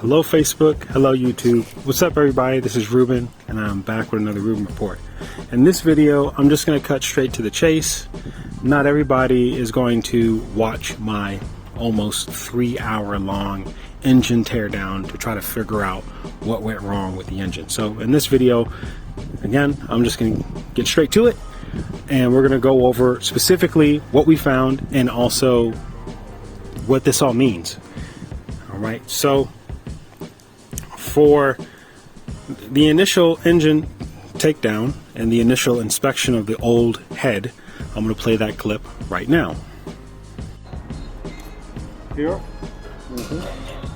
Hello Facebook, hello YouTube. What's up everybody, this is Ruben and I'm back with another Ruben Report. In this video, I'm just going to cut straight to the chase. Not everybody is going to watch my almost 3-hour long engine teardown to try to figure out what went wrong with the engine. So in this video, again, I'm just going to get straight to it and we're going to go over specifically what we found and also what this all means. Alright, so for the initial engine takedown and the initial inspection of the old head, I'm going to play that clip right now. Here,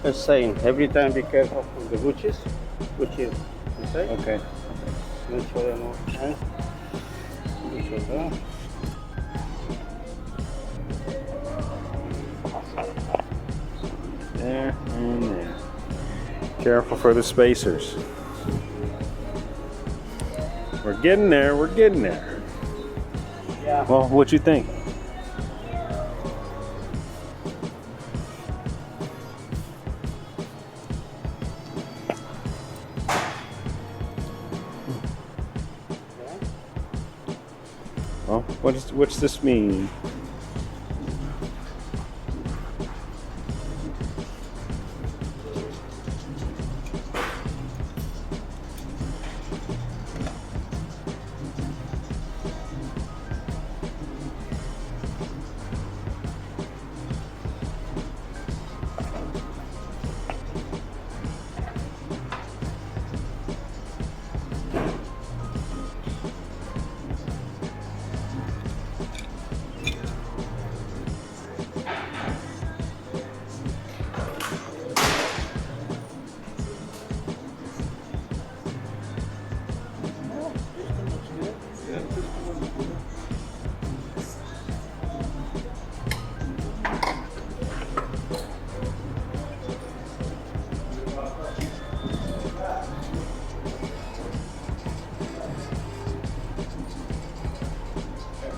the same. Every time be careful of the butches. Butches, you say? Okay. Make sure they're not okay. There and there. Careful for the spacers. We're getting there, we're getting there. Yeah. Well, what you think? Well, what's this mean?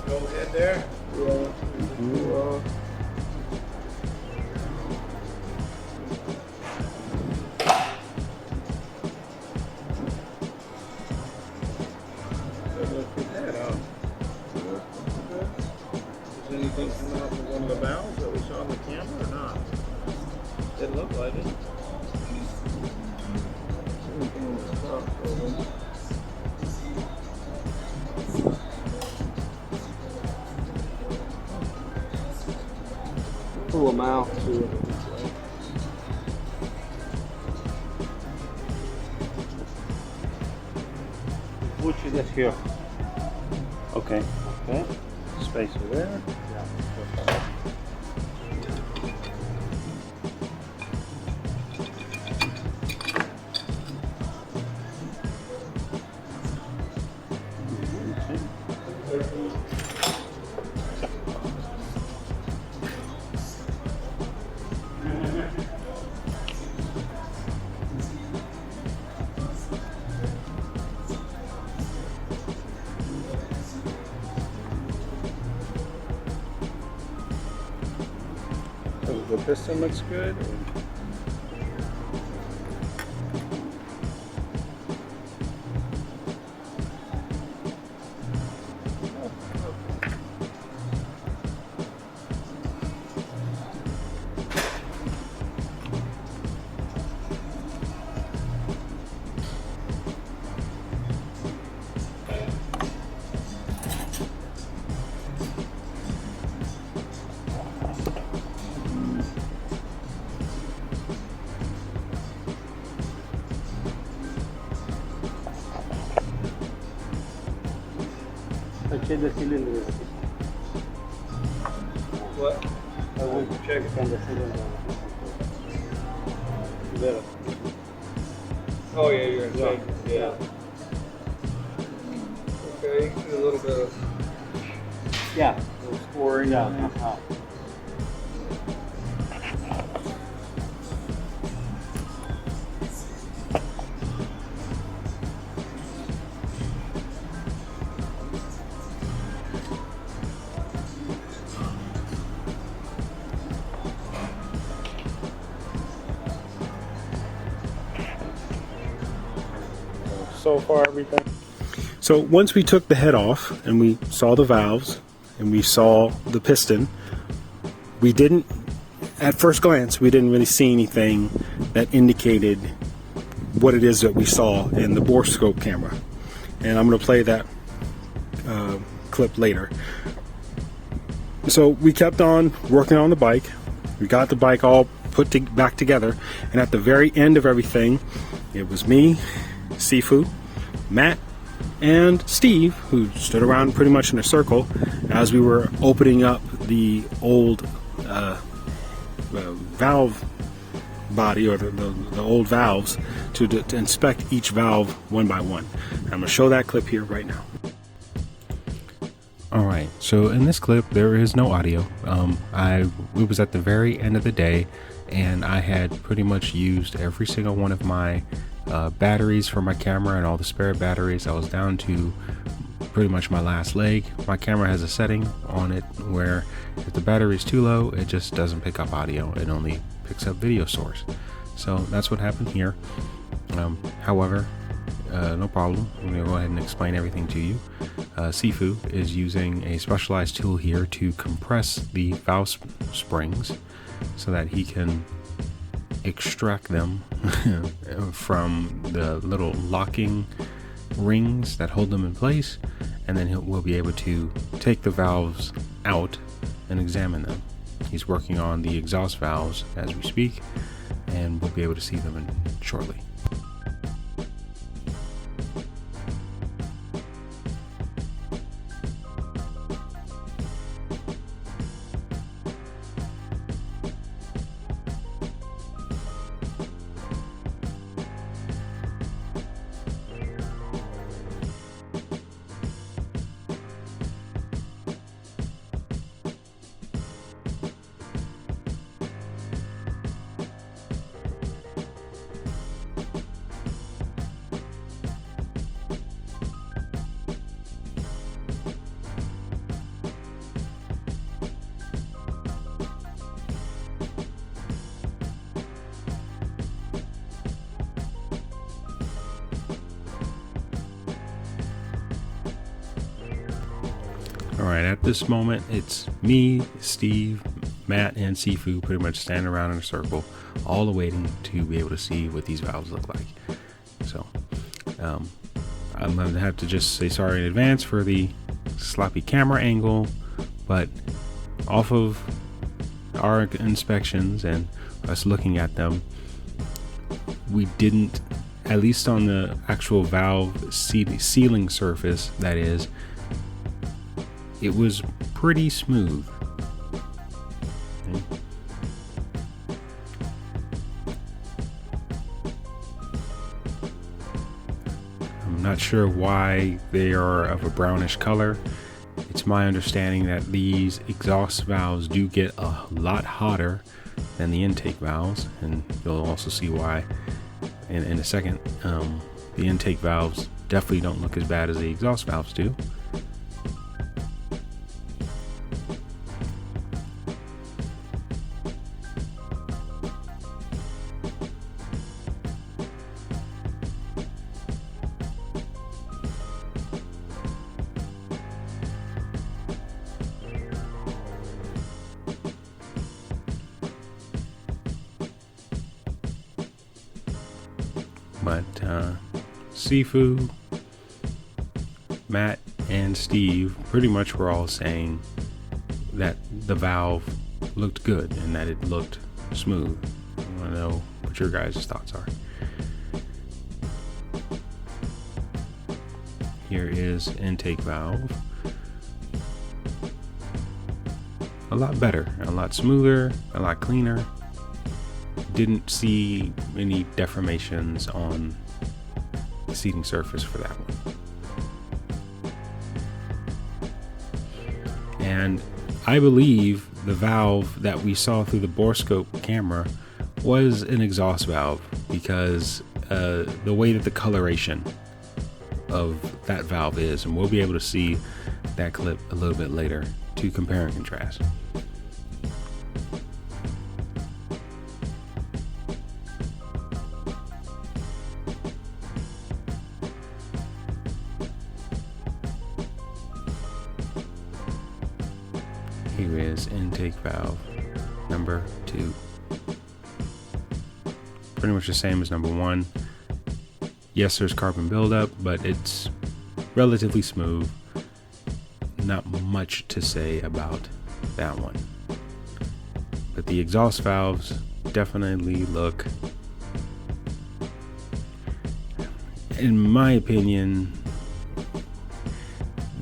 Go ahead there. Is anything coming off of one of the valves that we saw on the camera or not? Didn't look like it. Anything in the top, pull them out to it. Which is this here? Okay. Okay. Spacer there. Yeah. The piston looks good. Check the cylinder. What? I want to check on the cylinder. Better. Oh yeah, you're in yeah. Okay, a little bit of a little scoring. Yeah. so far, everything. So once we took the head off and we saw the valves and we saw the piston, we didn't, at first glance, we didn't really see anything that indicated what it is that we saw in the borescope camera. And I'm going to play that clip later. So we kept on working on the bike. We got the bike all put back together, and at the very end of everything, it was me, Sifu, Matt, and Steve, who stood around pretty much in a circle as we were opening up the old valve body, or the old valves, to inspect each valve one by one. I'm going to show that clip here right now. Alright, so in this clip there is no audio. It was at the very end of the day, and I had pretty much used every single one of my batteries for my camera and all the spare batteries. I was down to pretty much my last leg. My camera has a setting on it where if the battery is too low, it just doesn't pick up audio. It only picks up video source. So that's what happened here. However, no problem. I'm going to go ahead and explain everything to you. Sifu is using a specialized tool here to compress the valve springs so that he can extract them from the little locking rings that hold them in place, and then we'll be able to take the valves out and examine them. He's working on the exhaust valves as we speak, and we'll be able to see them shortly. Alright, at this moment, it's me, Steve, Matt, and Sifu pretty much standing around in a circle, all awaiting to be able to see what these valves look like. So, I'm going to have to just say sorry in advance for the sloppy camera angle, but off of our inspections and us looking at them, we didn't, at least on the actual valve sealing surface, that is, it was pretty smooth. Okay. I'm not sure why they are of a brownish color. It's my understanding that these exhaust valves do get a lot hotter than the intake valves, and you'll also see why in a second. The intake valves definitely don't look as bad as the exhaust valves do. But Sifu, Matt, and Steve pretty much were all saying that the valve looked good and that it looked smooth. I want to know what your guys' thoughts are. Here is intake valve. A lot better, a lot smoother, a lot cleaner. Didn't see any deformations on the seating surface for that one. And I believe the valve that we saw through the borescope camera was an exhaust valve, because the way that the coloration of that valve is, and we'll be able to see that clip a little bit later to compare and contrast. you is intake valve number 2. Pretty much the same as number 1. Yes, there's carbon buildup, but it's relatively smooth. Not much to say about that one. But the exhaust valves definitely look, in my opinion,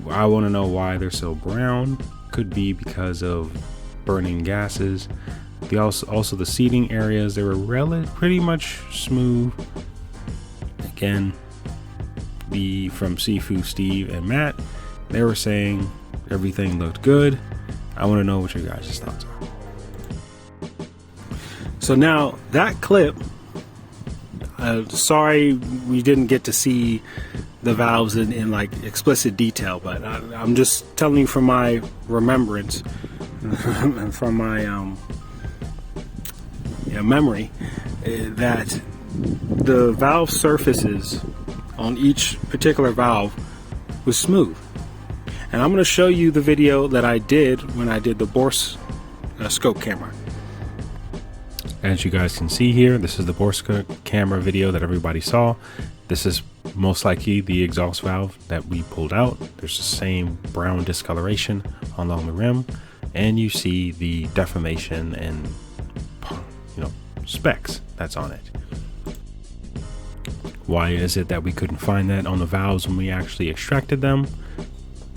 I want to know why they're so brown. Could be because of burning gases. Also the seating areas, they were pretty much smooth. Again, from Sifu, Steve, and Matt, they were saying everything looked good. I want to know what your guys' thoughts are. So now that clip, sorry we didn't get to see the valves in like explicit detail, but I'm just telling you from my remembrance, from my memory, that the valve surfaces on each particular valve was smooth. And I'm going to show you the video that I did when I did the borescope camera. As you guys can see here, this is the borescope camera video that everybody saw. This is most likely the exhaust valve that we pulled out. There's the same brown discoloration along the rim, and you see the deformation and specks that's on it. Why is it that we couldn't find that on the valves when we actually extracted them?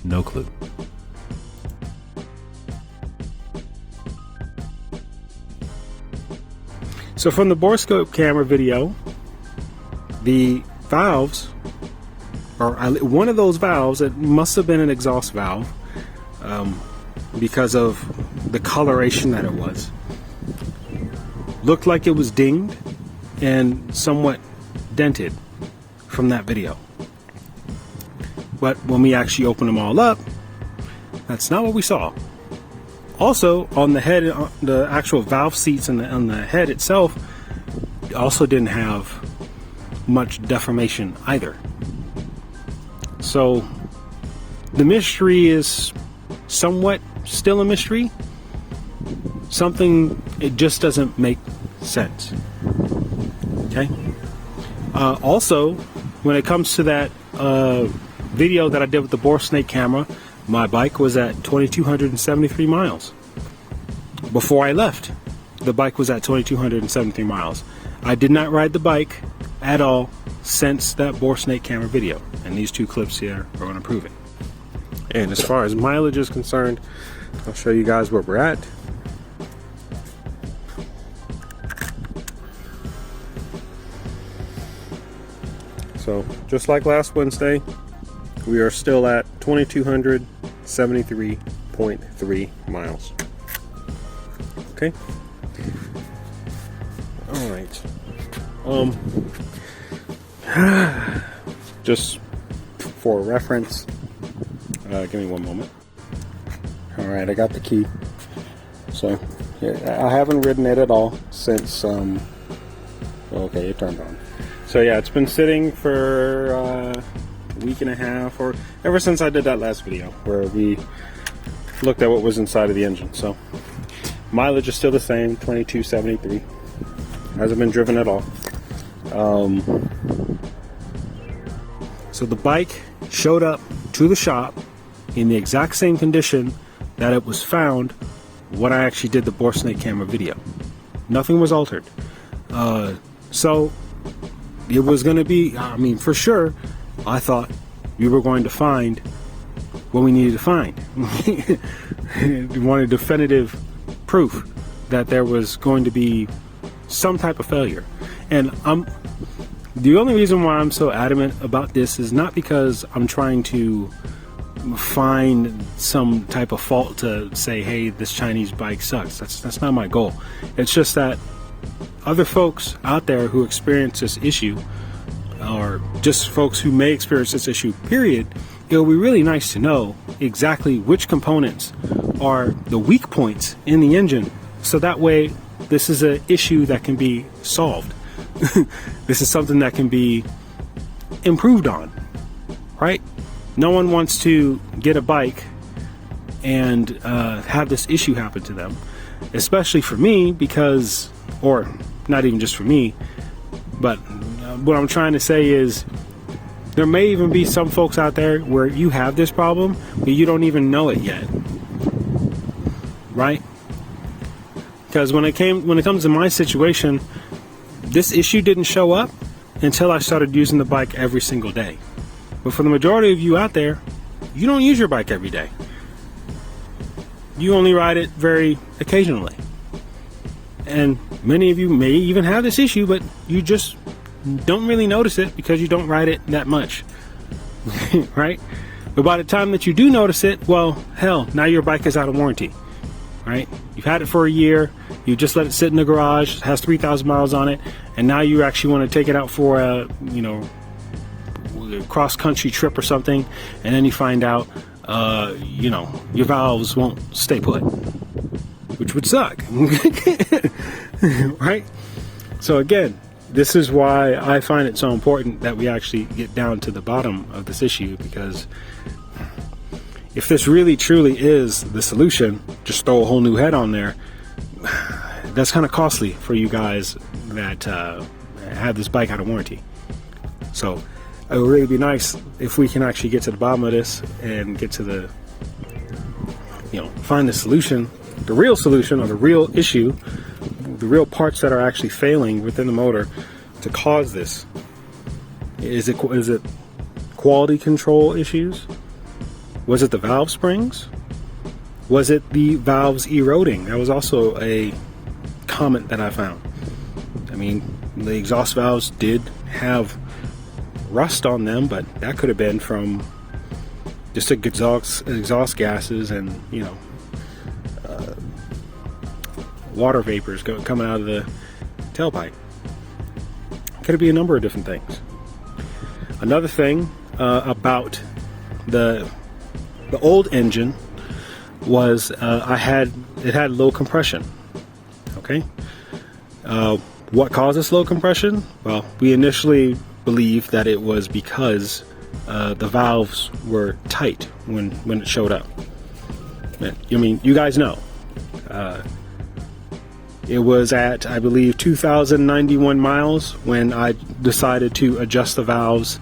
No clue. So from the borescope camera video, the valves, or one of those valves, it must have been an exhaust valve, because of the coloration that it was. Looked like it was dinged and somewhat dented from that video. But when we actually opened them all up, that's not what we saw. Also, on the head, the actual valve seats and on the head itself, also didn't have much deformation either. So the mystery is somewhat still a mystery. Something, it just doesn't make sense. Okay. Also, when it comes to that video that I did with the boresnake camera, my bike was at 2,273 miles. Before I left, the bike was at 2,273 miles. I did not ride the bike at all since that boresnake camera video, and these two clips here are going to prove it. And as far as mileage is concerned, I'll show you guys where we're at. So just like last Wednesday, we are still at 2,273.3 miles. Okay. All right. Just for reference, give me one moment. All right, I got the key. So yeah, I haven't ridden it at all since. Okay, it turned on. So yeah, it's been sitting for a week and a half, or ever since I did that last video where we looked at what was inside of the engine. So mileage is still the same, 2273. Hasn't been driven at all. So the bike showed up to the shop in the exact same condition that it was found when I actually did the boresnake camera video. Nothing was altered. So it was going to be, I mean, for sure, I thought we were going to find what we needed to find. We wanted definitive proof that there was going to be some type of failure. And the only reason why I'm so adamant about this is not because I'm trying to find some type of fault to say, hey, this Chinese bike sucks. That's not my goal. It's just that other folks out there who experience this issue, or just folks who may experience this issue, period, it'll be really nice to know exactly which components are the weak points in the engine, so that way this is an issue that can be solved. This is something that can be improved on, right? No one wants to get a bike and have this issue happen to them. Especially for me, because, or not even just for me, but what I'm trying to say is there may even be some folks out there where you have this problem, but you don't even know it yet, right? Because when it comes to my situation, this issue didn't show up until I started using the bike every single day. But for the majority of you out there, you don't use your bike every day. You only ride it very occasionally. And many of you may even have this issue, but you just don't really notice it because you don't ride it that much. Right? But by the time that you do notice it, well, hell, now your bike is out of warranty. Right? You've had it for a year, you just let it sit in the garage, it has 3,000 miles on it, and now you actually want to take it out for a, cross-country trip or something, and then you find out, your valves won't stay put, which would suck. Right? So again, this is why I find it so important that we actually get down to the bottom of this issue, because if this really truly is the solution, just throw a whole new head on there, that's kind of costly for you guys that have this bike out of warranty. So it would really be nice if we can actually get to the bottom of this and get to the, find the solution, the real solution, or the real issue, the real parts that are actually failing within the motor to cause this. Is it quality control issues? Was it the valve springs? Was it the valves eroding? That was also a comment that I found. I mean, the exhaust valves did have rust on them, but that could have been from just exhaust gases and water vapors coming out of the tailpipe. Could be a number of different things. Another thing about the old engine was it had low compression. Okay, what causes low compression? Well, we initially believed that it was because the valves were tight when it showed up. I mean, you guys know. It was at, I believe, 2,091 miles when I decided to adjust the valves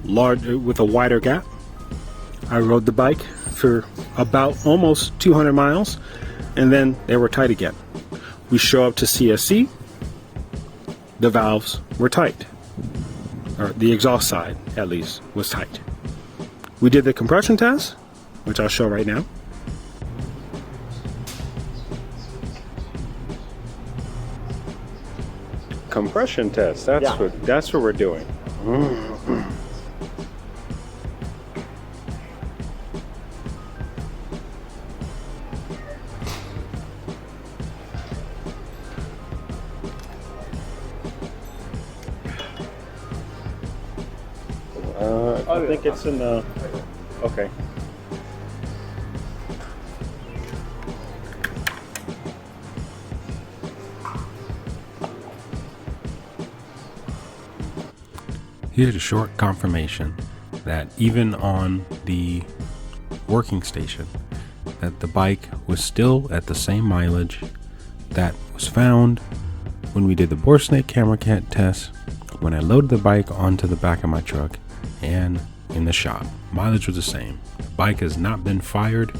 with a wider gap. I rode the bike for about almost 200 miles, and then they were tight again. We show up to CSC, the valves were tight, or the exhaust side at least was tight. We did the compression test, which I'll show right now. Compression test, that's what we're doing. I think it's in the, okay. Here's a short confirmation that even on the working station, that the bike was still at the same mileage that was found when we did the bore snake camera test, when I loaded the bike onto the back of my truck, and in the shop. Mileage was the same. The bike has not been fired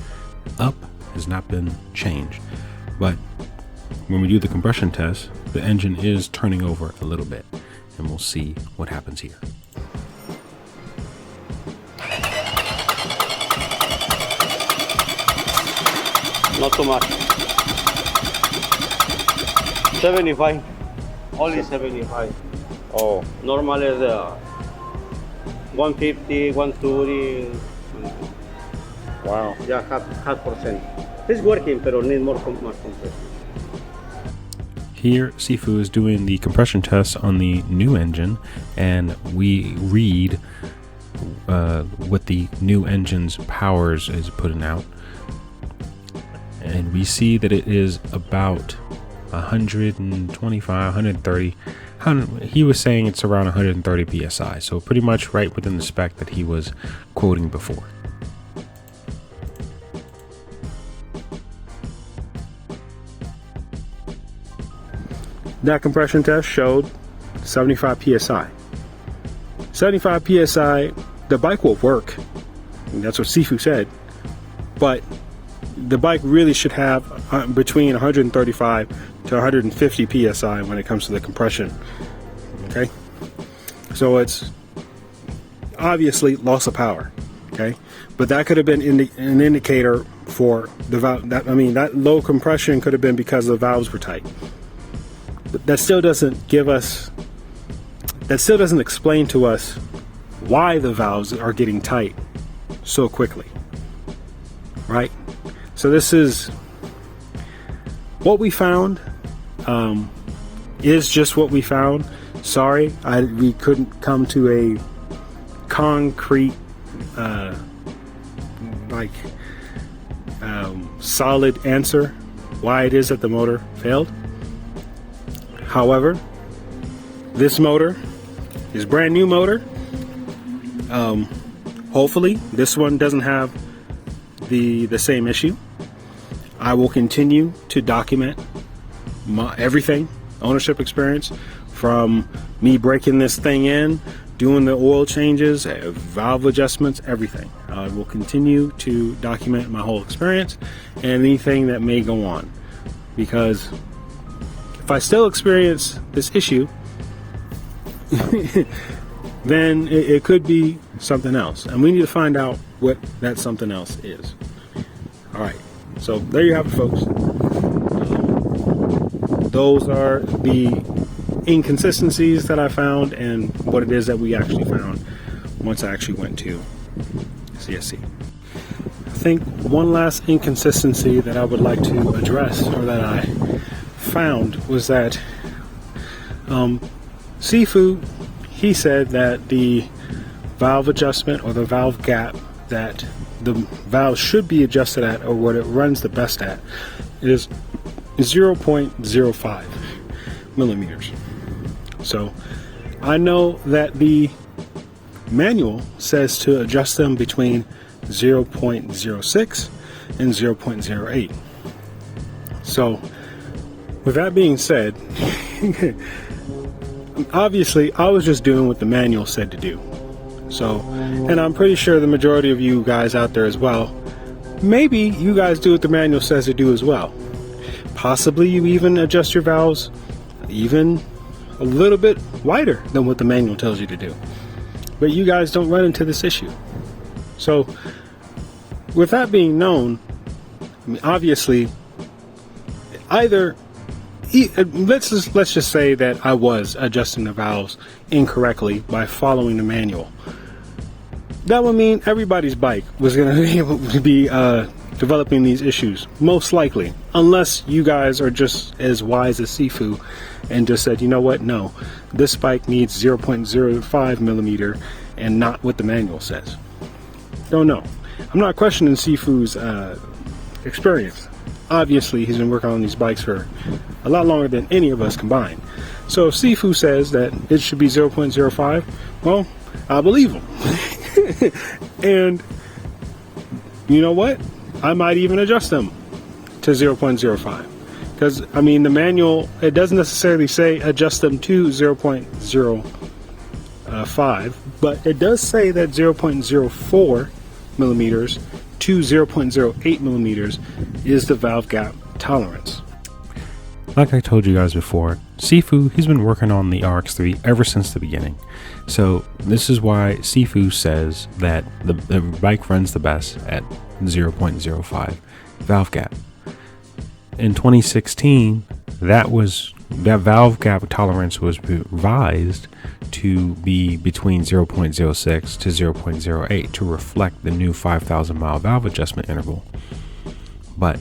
up, has not been changed. But when we do the compression test, the engine is turning over a little bit, and we'll see what happens here. Not too much. 75. Only 75. Oh. Normally the 150, 130. Wow. Yeah, half percent. It's working, but need more compression. Here, Sifu is doing the compression test on the new engine, and we read what the new engine's powers is putting out. And we see that it is about 125, 130. He was saying it's around 130 psi, so pretty much right within the spec that he was quoting before. that compression test showed 75 psi. 75 psi, the bike will work. And that's what Sifu said. But the bike really should have between 135 to 150 psi when it comes to the compression. Okay, so it's obviously loss of power. Okay, but that could have been an indicator for the valve. That low compression could have been because the valves were tight. But that still doesn't give us. That still doesn't explain to us why the valves are getting tight so quickly. Right? So this is what we found. Is just what we found. Sorry, we couldn't come to a concrete, solid answer why it is that the motor failed. However, this motor is brand new motor. Hopefully, this one doesn't have the same issue. I will continue to document everything, ownership experience, from me breaking this thing in, doing the oil changes, valve adjustments, everything. I will continue to document my whole experience and anything that may go on, because if I still experience this issue, then it could be something else, and we need to find out what that something else is. All right, so there you have it, folks. Those are the inconsistencies that I found and what it is that we actually found once I actually went to CSC. I think one last inconsistency that I would like to address, or that I found, was that Sifu, he said that the valve adjustment, or the valve gap that the valve should be adjusted at, or what it runs the best at, is 0.05 millimeters. So I know that the manual says to adjust them between 0.06 and 0.08. So with that being said, obviously I was just doing what the manual said to do. So, and I'm pretty sure the majority of you guys out there as well, maybe you guys do what the manual says to do as well. Possibly you even adjust your valves even a little bit wider than what the manual tells you to do. But you guys don't run into this issue. So with that being known, obviously, either let's just say that I was adjusting the valves incorrectly by following the manual. That would mean everybody's bike was going to be able to be developing these issues, most likely, unless you guys are just as wise as Sifu and just said, you know what, no, this bike needs 0.05 millimeter and not what the manual says. Don't know. I'm not questioning Sifu's experience. Obviously, he's been working on these bikes for a lot longer than any of us combined. So if Sifu says that it should be 0.05, well, I believe him. And you know what? I might even adjust them to 0.05. Because, I mean, the manual, it doesn't necessarily say adjust them to 0.05, but it does say that 0.04 millimeters to 0.08 millimeters is the valve gap tolerance. Like I told you guys before, Sifu, he's been working on the RX3 ever since the beginning. So this is why Sifu says that the bike runs the best at 0.05 valve gap. In 2016, that valve gap tolerance was revised to be between 0.06 to 0.08 to reflect the new 5,000 mile valve adjustment interval. But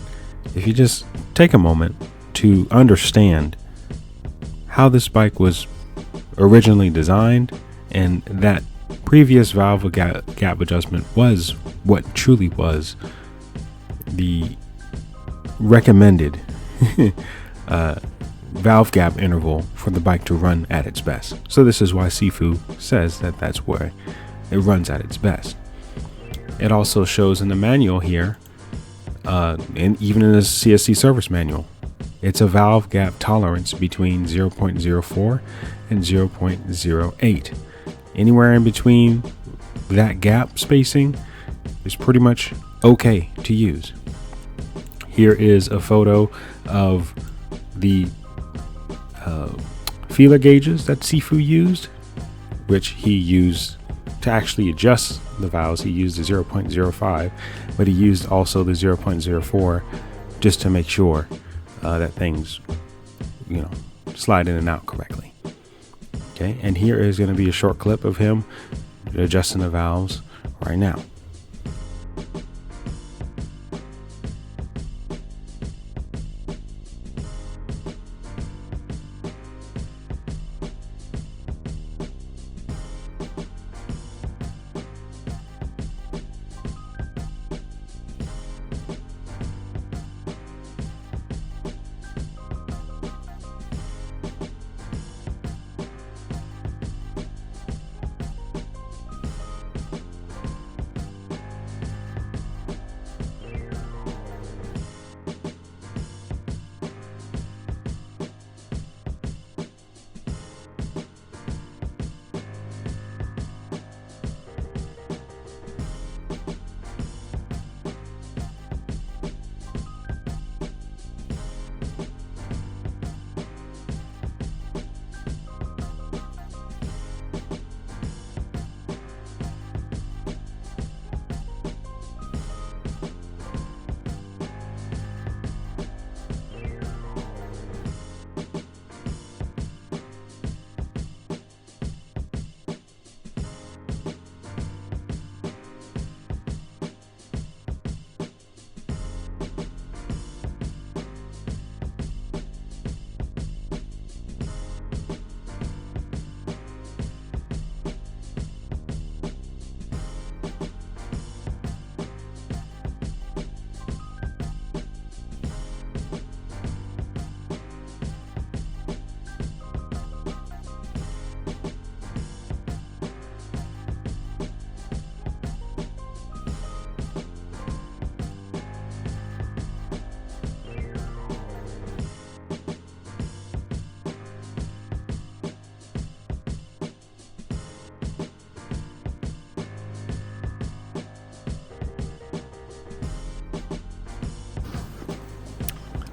if you just take a moment to understand how this bike was originally designed, and that previous valve gap adjustment was what truly was the recommended valve gap interval for the bike to run at its best. So this is why Sifu says that that's where it runs at its best. It also shows in the manual here, and even in the CSC service manual, It's a valve gap tolerance between 0.04 and 0.08. Anywhere in between that gap spacing is pretty much okay to use. Here is a photo of the feeler gauges that Sifu used, which he used to actually adjust the valves. He used the 0.05, but he used also the 0.04 just to make sure that things, slide in and out correctly. Okay, and here is going to be a short clip of him adjusting the valves right now.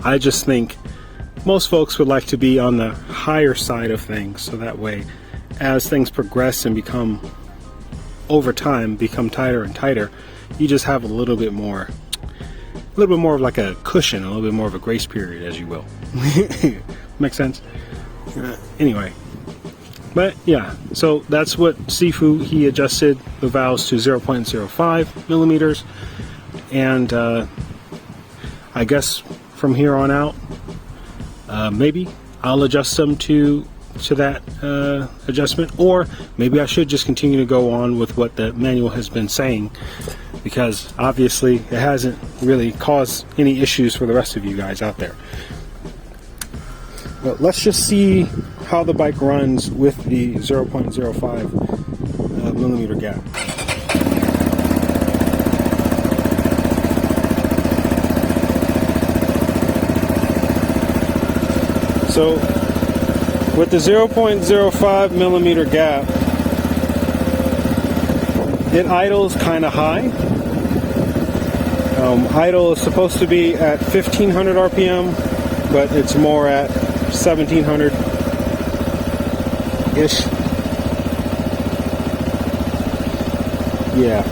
I just think most folks would like to be on the higher side of things, so that way as things progress and become over time become tighter and tighter, you just have a little bit more of like a cushion, a little bit more of a grace period, as you will. Make sense? Anyway, but yeah, so that's what Sifu, he adjusted the valves to 0.05 millimeters, and I guess from here on out, maybe I'll adjust them to that adjustment, or maybe I should just continue to go on with what the manual has been saying, because obviously it hasn't really caused any issues for the rest of you guys out there. But let's just see how the bike runs with the 0.05 millimeter gap. So with the 0.05 millimeter gap, it idles kind of high. Idle is supposed to be at 1500 RPM, but it's more at 1700-ish. Yeah.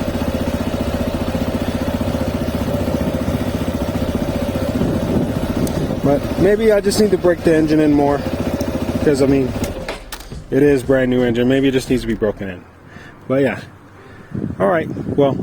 But maybe I just need to break the engine in more, because I mean, it is brand new engine. Maybe it just needs to be broken in. But yeah. All right. Well,